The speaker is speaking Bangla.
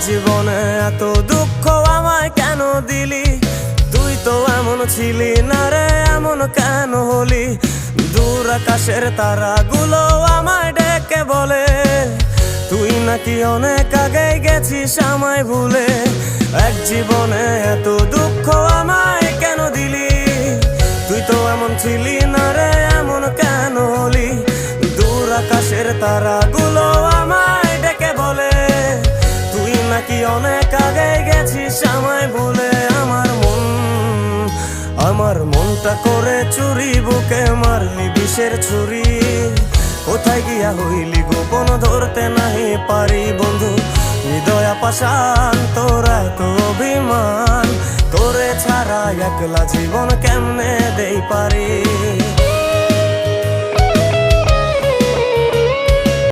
জীবনে এত দুঃখ আমায় কেন দিলি? তুই তো এমন ছিলি না রে, এমন কেন হলি? দূর আকাশের তারাগুলো আমায় ডেকে বলে তুই নাকি অনেক আগে গেছিস আমায় ভুলে। এক জীবনে এত দুঃখ আমায় কেন দিলি? তুই তো এমন ছিলি না রে, এমন কেন হলি? দূর আকাশের তারাগুলো আমায় ডেকে বলে তুই নাকি অনেক আগে গেছিস আমায় ভুলে। আমার মনটা করে চুরি, বুকে মারলি বিষের ছুরি। কোথায় গিয়া হইলি গোপন ধরতে নাহি পারি বন্ধু। হৃদয় পাষাণ তোরা তো অভিমান, তোরে ছাড়া একলা জীবন কেমনে দেই পারি।